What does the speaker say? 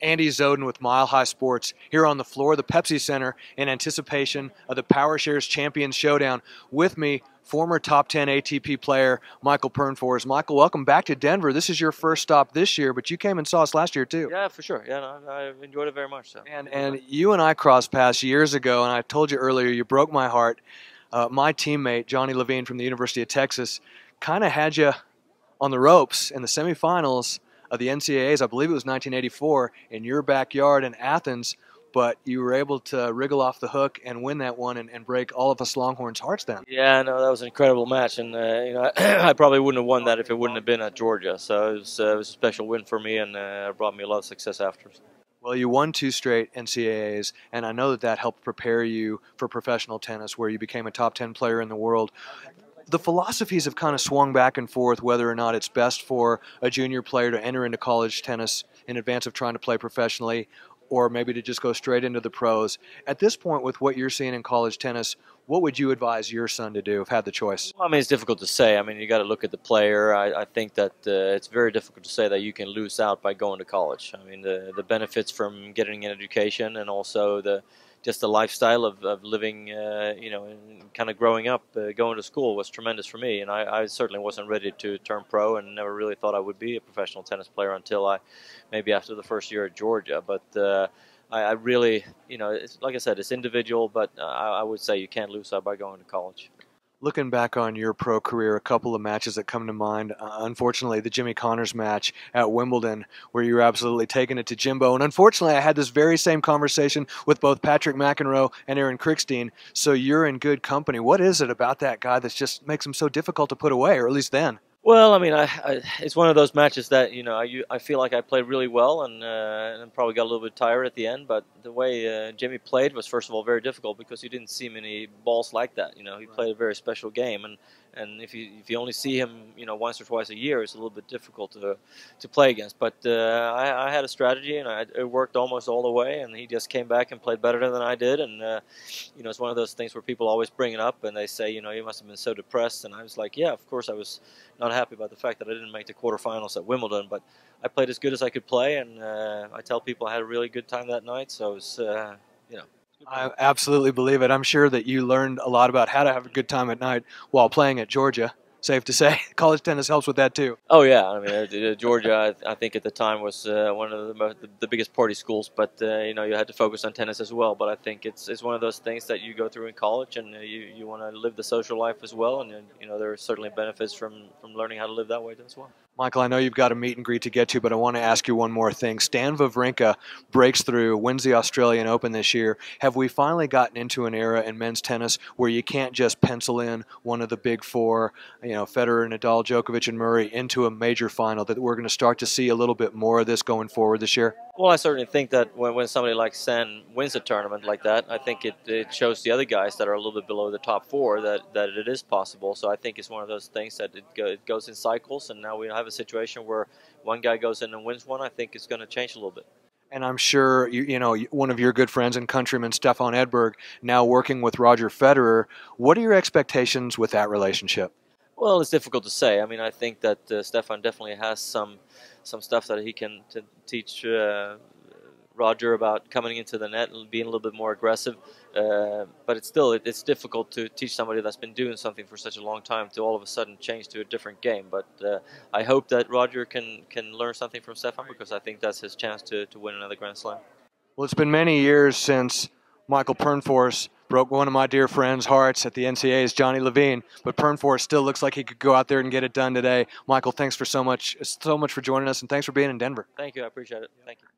Andy Zoden with Mile High Sports here on the floor of the Pepsi Center in anticipation of the PowerShares Champions Showdown. With me, former top 10 ATP player Mikael Pernfors. Michael, welcome back to Denver. This is your first stop this year, but you came and saw us last year too. Yeah, for sure. Yeah, no, I enjoyed it very much. So. And you and I crossed paths years ago, and I told you earlier you broke my heart. My teammate, Johnny Levine from the University of Texas, kind of had you on the ropes in the semifinals of the NCAAs. I believe it was 1984 in your backyard in Athens, but you were able to wriggle off the hook and win that one and break all of us Longhorns' hearts then. Yeah, no, that was an incredible match, and I probably wouldn't have won that if it wouldn't have been at Georgia. So it was a special win for me, and it brought me a lot of success afterwards. Well, you won 2 straight NCAAs, and I know that helped prepare you for professional tennis, where you became a top 10 player in the world. The philosophies have kind of swung back and forth whether or not it's best for a junior player to enter into college tennis in advance of trying to play professionally, or maybe to just go straight into the pros. At this point, with what you're seeing in college tennis, what would you advise your son to do if had the choice? Well, I mean, it's difficult to say. I mean, you got to look at the player. I think that it's very difficult to say that you can lose out by going to college. I mean, the benefits from getting an education and also just the lifestyle of living, and kind of growing up, going to school was tremendous for me. And I certainly wasn't ready to turn pro and never really thought I would be a professional tennis player until maybe after the first year at Georgia. But I really, it's, like I said, it's individual, but I would say you can't lose out by going to college. Looking back on your pro career, a couple of matches that come to mind, unfortunately, the Jimmy Connors match at Wimbledon, where you were absolutely taking it to Jimbo. And unfortunately, I had this very same conversation with both Patrick McEnroe and Aaron Krickstein, so you're in good company. What is it about that guy that just makes him so difficult to put away, or at least then? Well, I mean, it's one of those matches that I feel like I played really well and probably got a little bit tired at the end. But the way Jimmy played was, first of all, very difficult because you didn't see many balls like that. He played a very special game, and if you only see him once or twice a year, it's a little bit difficult to play against. But I had a strategy, and it worked almost all the way. And he just came back and played better than I did. And it's one of those things where people always bring it up and they say, you must have been so depressed. And I was like, yeah, of course I was not happy about the fact that I didn't make the quarterfinals at Wimbledon, but I played as good as I could play, and I tell people I had a really good time that night. So it's I absolutely believe it. I'm sure that you learned a lot about how to have a good time at night while playing at Georgia. Safe to say, college tennis helps with that too. Oh yeah, I mean Georgia, I think at the time was one of the biggest party schools, but you had to focus on tennis as well. But I think it's one of those things that you go through in college, and you want to live the social life as well, and there are certainly benefits from learning how to live that way as well. Michael, I know you've got a meet and greet to get to, but I want to ask you one more thing. Stan Wawrinka breaks through, wins the Australian Open this year. Have we finally gotten into an era in men's tennis where you can't just pencil in one of the big four, Federer, Nadal, Djokovic, and Murray into a major final, that we're going to start to see a little bit more of this going forward this year? Well, I certainly think that when somebody like Stan wins a tournament like that, I think it shows the other guys that are a little bit below the top four that it is possible. So I think it's one of those things that it goes in cycles, and now we have a situation where one guy goes in and wins one. I think it's going to change a little bit. And I'm sure, one of your good friends and countrymen, Stefan Edberg, now working with Roger Federer. What are your expectations with that relationship? Well, it's difficult to say. I mean, I think that Stefan definitely has some stuff that he can teach Roger about coming into the net and being a little bit more aggressive. But it's difficult to teach somebody that's been doing something for such a long time to all of a sudden change to a different game. But I hope that Roger can learn something from Stefan, because I think that's his chance to win another Grand Slam. Well, it's been many years since Mikael Pernfors broke one of my dear friends' hearts at the NCAAs, Johnny Levine, but Pernfors still looks like he could go out there and get it done today. Michael, thanks for so much for joining us, and thanks for being in Denver. Thank you. I appreciate it. Thank you.